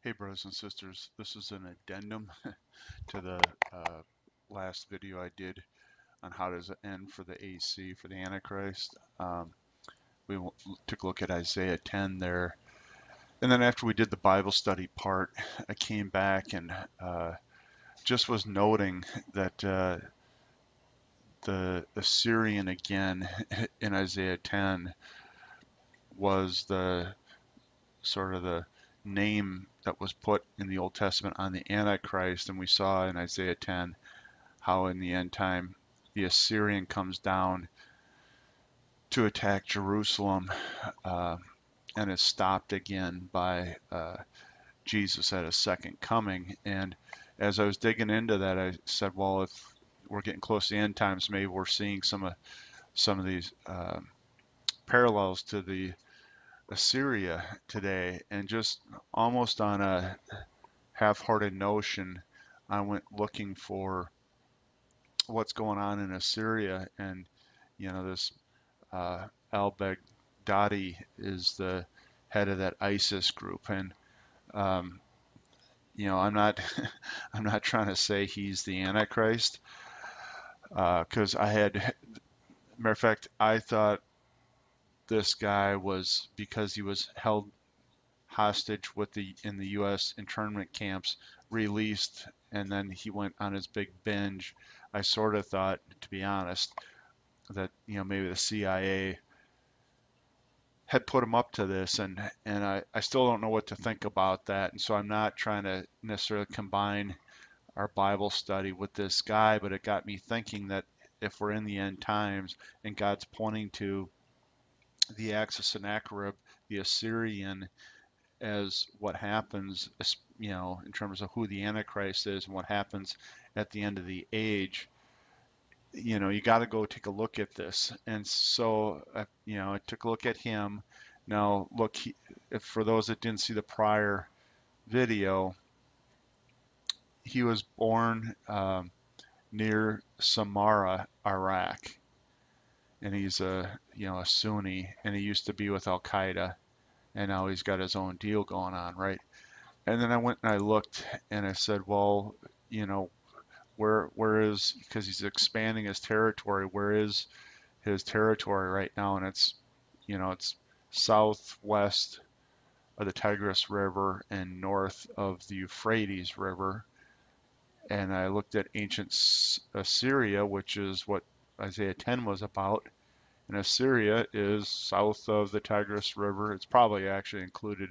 Hey, brothers and sisters, this is an addendum to the last video I did on how does it end for the AC, for the Antichrist. We took a look at Isaiah 10 there. And then after we did the Bible study part, I came back and just was noting that the Assyrian again in Isaiah 10 was the sort of the name that was put in the Old Testament on the Antichrist. And we saw in Isaiah 10 how in the end time the Assyrian comes down to attack Jerusalem uh, and is stopped again by Jesus at his second coming. And as I was digging into that, I said, well, if we're getting close to the end times, maybe we're seeing some of these parallels to the Assyria today. And just almost on a half-hearted notion, I went looking for what's going on in Assyria, and this al-Baghdadi is the head of that ISIS group, and um, I'm not I'm not trying to say he's the Antichrist, because matter of fact, I thought this guy was, because he was held hostage in the U.S. internment camps, released, and then he went on his big binge. I sort of thought, to be honest, that maybe the CIA had put him up to this, and I still don't know what to think about that. And so I'm not trying to necessarily combine our Bible study with this guy, but it got me thinking that if we're in the end times and God's pointing to the acts of Sennacherib, the Assyrian, as what happens, in terms of who the Antichrist is and what happens at the end of the age, you got to go take a look at this. And so, I took a look at him. Now, look, if for those that didn't see the prior video, he was born near Samarra, Iraq, and he's a Sunni, and he used to be with Al Qaeda, and now he's got his own deal going on, right? And then I went and I looked, and I said, well, you know, where is, because he's expanding his territory, where is his territory right now? And it's southwest of the Tigris River and north of the Euphrates River. And I looked at ancient Assyria, which is what Isaiah 10 was about. And Assyria is south of the Tigris River. It's probably actually included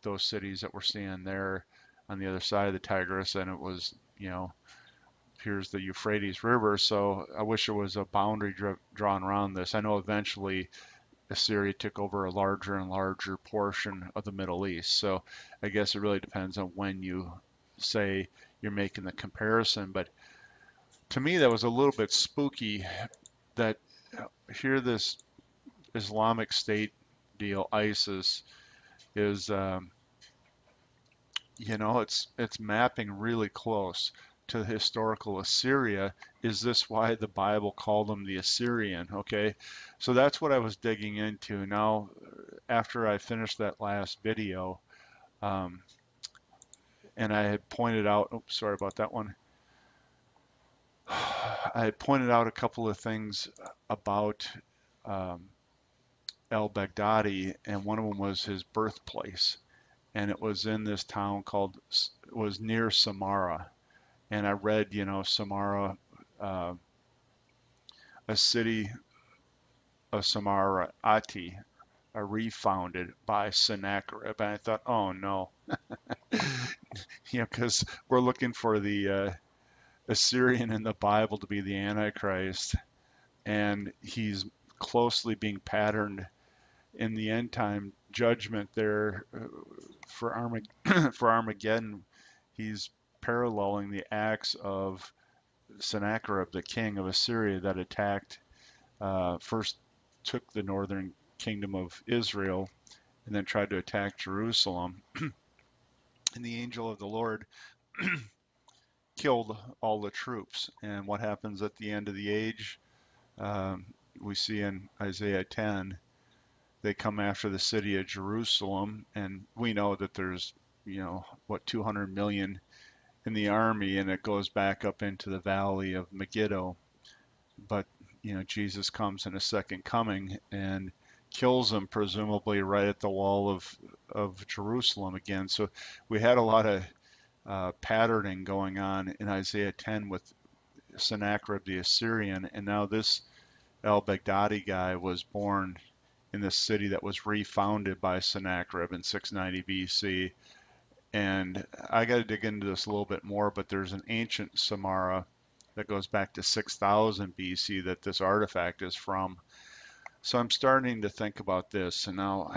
those cities that we're seeing there on the other side of the Tigris. And it was, here's the Euphrates River. So I wish there was a boundary drawn around this. I know eventually Assyria took over a larger and larger portion of the Middle East. So I guess it really depends on when you say you're making the comparison. But to me, that was a little bit spooky that here this Islamic State deal, ISIS, is, it's mapping really close to the historical Assyria. Is this why the Bible called them the Assyrian? Okay, so that's what I was digging into. Now, after I finished that last video, um, and I had pointed out, oops, sorry about that one. I had pointed out a couple of things about um, al-Baghdadi, and one of them was his birthplace, and it was in this town called, it was near Samarra. And I read, Samarra, uh, a city of Samarra Ati, refounded by Sennacherib. And I thought, oh no, because we're looking for the Assyrian in the Bible to be the Antichrist, and he's closely being patterned in the end time judgment there for for Armageddon. He's paralleling the acts of Sennacherib, the king of Assyria, that attacked, first took the northern kingdom of Israel, and then tried to attack Jerusalem. And the angel of the Lord killed all the troops. And what happens at the end of the age? Um, we see in Isaiah 10, they come after the city of Jerusalem, and we know that there's what, 200 million in the army, and it goes back up into the valley of Megiddo. But Jesus comes in a second coming and kills them, presumably right at the wall of Jerusalem again. So we had a lot of patterning going on in Isaiah 10 with Sennacherib the Assyrian, and now this al-Baghdadi guy was born in this city that was refounded by Sennacherib in 690 BC. And I got to dig into this a little bit more, but there's an ancient Samarra that goes back to 6000 BC that this artifact is from. So I'm starting to think about this, and now,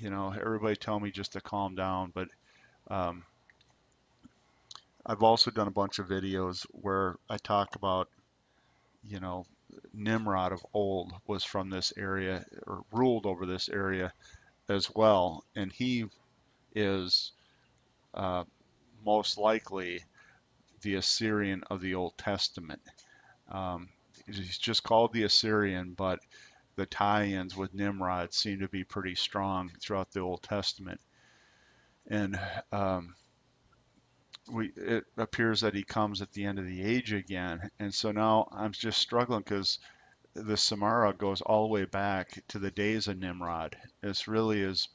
everybody tell me just to calm down, but um, I've also done a bunch of videos where I talk about, you know, Nimrod of old was from this area or ruled over this area as well, and he is uh, most likely the Assyrian of the Old Testament. Um, he's just called the Assyrian, but the tie-ins with Nimrod seem to be pretty strong throughout the Old Testament. And it appears that he comes at the end of the age again. And so now I'm just struggling because the Samarra goes all the way back to the days of Nimrod. This really is,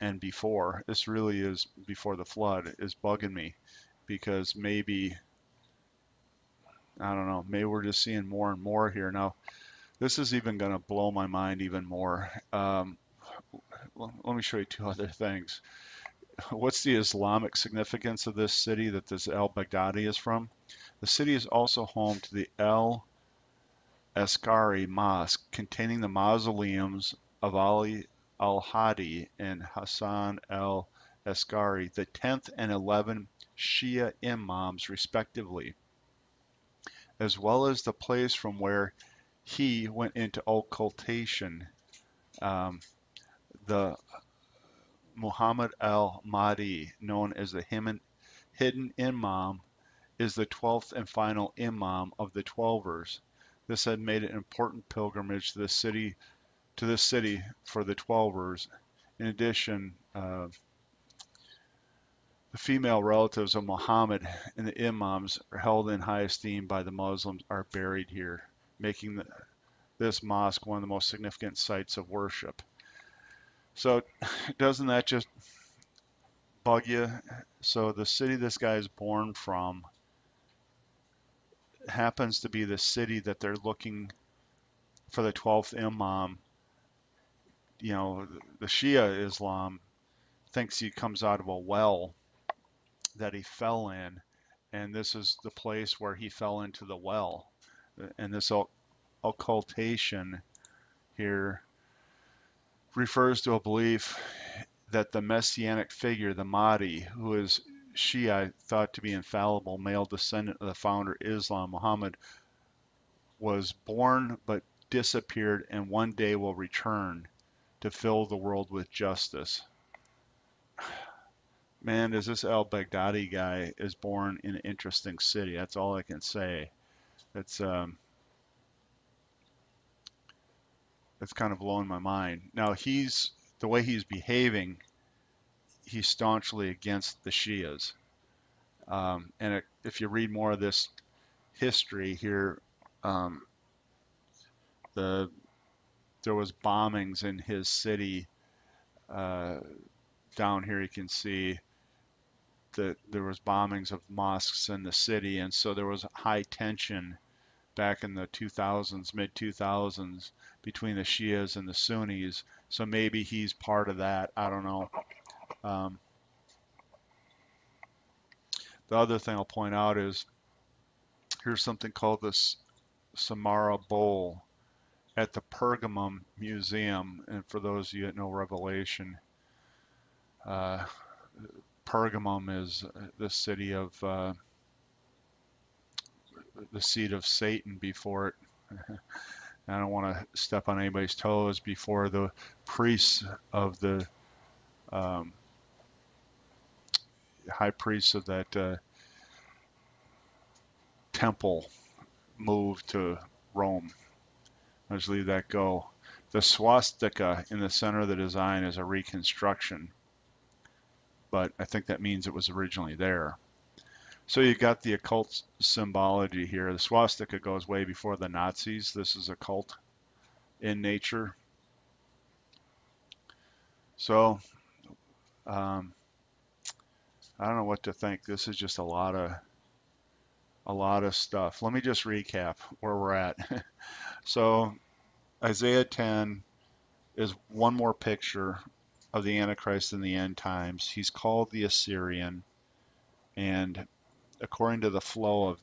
and before. This really is before the flood is bugging me because maybe, I don't know, maybe we're just seeing more and more here. Now, this is even going to blow my mind even more. Let me show you two other things. What's the Islamic significance of this city that this al-Baghdadi is from? The city is also home to the Askari Mosque, containing the mausoleums of Ali al-Hadi and Hassan al-Askari, the 10th and 11th Shia Imams, respectively, as well as the place from where he went into occultation. Um, the Muhammad al-Mahdi, known as the hidden Imam, is the 12th and final Imam of the Twelvers. This had made an important pilgrimage to this city for the Twelvers. In addition, the female relatives of Muhammad and the Imams are held in high esteem by the Muslims are buried here, making this mosque one of the most significant sites of worship. So doesn't that just bug you? So the city this guy is born from happens to be the city that they're looking for the 12th Imam. The Shia Islam thinks he comes out of a well that he fell in, and this is the place where he fell into the well. And this occultation here refers to a belief that the messianic figure, the Mahdi, who is Shia thought to be infallible male descendant of the founder Islam, Muhammad, was born but disappeared and one day will return to fill the world with justice. Man, is this al-Baghdadi guy is born in an interesting city. That's all I can say. It's kind of blowing my mind. Now the way he's behaving, he's staunchly against the Shias. If you read more of this history here, um, there was bombings in his city. Down here you can see that there was bombings of mosques in the city, and so there was high tension back in the 2000s, mid 2000s, between the Shias and the Sunnis. So maybe he's part of that. I don't know. Um, the other thing I'll point out is here's something called the Samarra Bowl at the Pergamum Museum. And for those of you that know Revelation, uh, Pergamum is the city of the seat of Satan before it. I don't want to step on anybody's toes before the priests of the um, high priests of that temple moved to Rome. I'll just leave that go. The swastika in the center of the design is a reconstruction. but I think that means it was originally there. So you got the occult symbology here. The swastika goes way before the Nazis. This is occult in nature. So um, I don't know what to think. This is just a lot of stuff. Let me just recap where we're at. So Isaiah 10 is one more picture of the Antichrist in the end times. He's called the Assyrian, and according to the flow of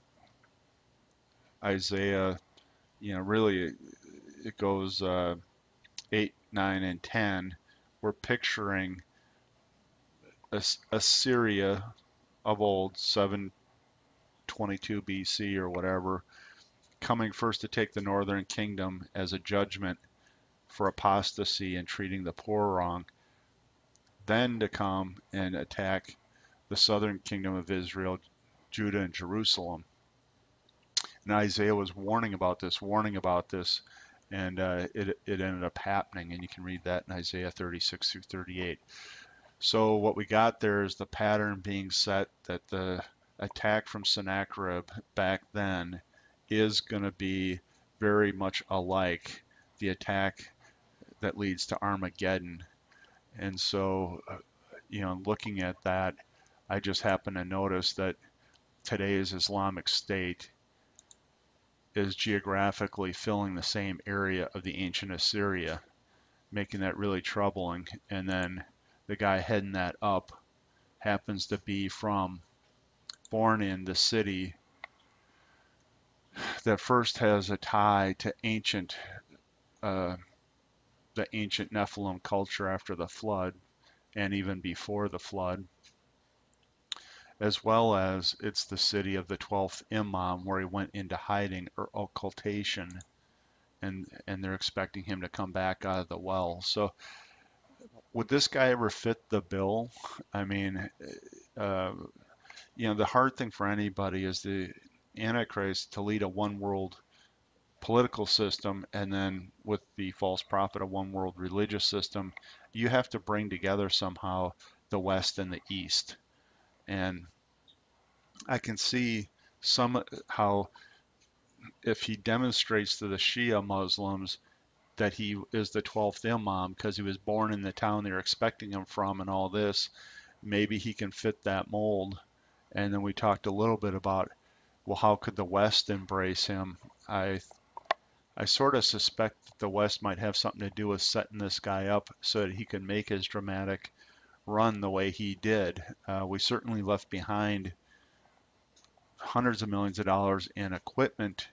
Isaiah, really it goes 8, 9, and 10. We're picturing Assyria of old, 722 BC or whatever, coming first to take the northern kingdom as a judgment for apostasy and treating the poor wrong, then to come and attack the southern kingdom of Israel, Judah, and Jerusalem. And Isaiah was warning about this, and it ended up happening. And you can read that in Isaiah 36 through 38. So what we got there is the pattern being set that the attack from Sennacherib back then is going to be very much alike the attack that leads to Armageddon. And so, looking at that, I just happen to notice that today's Islamic State is geographically filling the same area of the ancient Assyria, making that really troubling. And then the guy heading that up happens to be born in the city that first has a tie to uh, the ancient Nephilim culture after the flood, and even before the flood, as well as it's the city of the 12th Imam where he went into hiding or occultation, and they're expecting him to come back out of the well. So would this guy ever fit the bill? I mean, uh, the hard thing for anybody is the Antichrist to lead a one world political system, and then with the false prophet, a one world religious system. You have to bring together somehow the West and the East. And I can see somehow if he demonstrates to the Shia Muslims that he is the 12th Imam because he was born in the town they're expecting him from and all this, maybe he can fit that mold. And then we talked a little bit about, well, how could the West embrace him? I sort of suspect that the West might have something to do with setting this guy up so that he can make his dramatic run the way he did. We certainly left behind hundreds of millions of dollars in equipment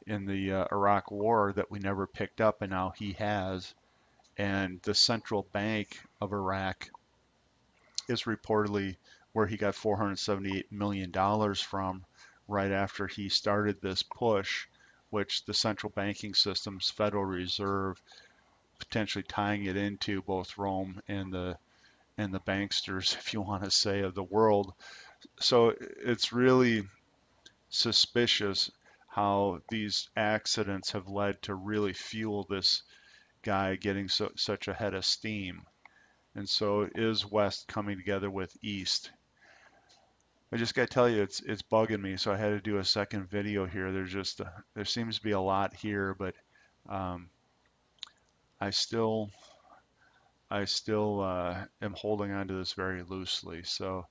in the Iraq War that we never picked up, and now he has. And the central bank of Iraq is reportedly where he got $478 million from right after he started this push, which the central banking system's Federal Reserve potentially tying it into both Rome and the banksters, if you want to say, of the world. So it's really suspicious how these accidents have led to really fuel this guy getting such a head of steam. And so is West coming together with East? I just got to tell you, it's bugging me. So I had to do a second video here. There seems to be a lot here, but um, I still am holding on to this very loosely. So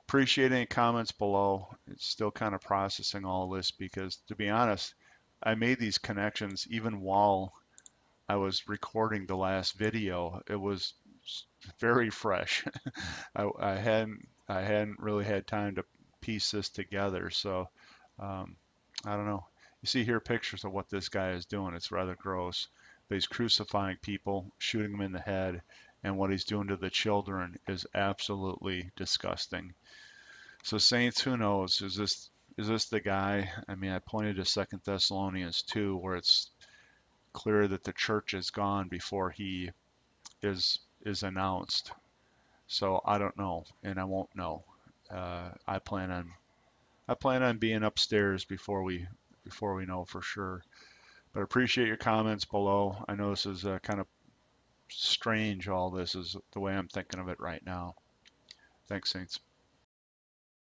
appreciate any comments below. It's still kind of processing all this because, to be honest, I made these connections even while I was recording the last video. It was very fresh. I hadn't really had time to piece this together. So um, I don't know. You see here pictures of what this guy is doing. It's rather gross. But he's crucifying people, shooting them in the head, and what he's doing to the children is absolutely disgusting. So saints, who knows? Is this the guy? I mean, I pointed to 2 Thessalonians 2, where it's clear that the church is gone before he is announced. So I don't know, and I won't know. I plan on being upstairs before we know for sure. But appreciate your comments below. I know this is kind of strange. All this is the way I'm thinking of it right now. Thanks, Saints.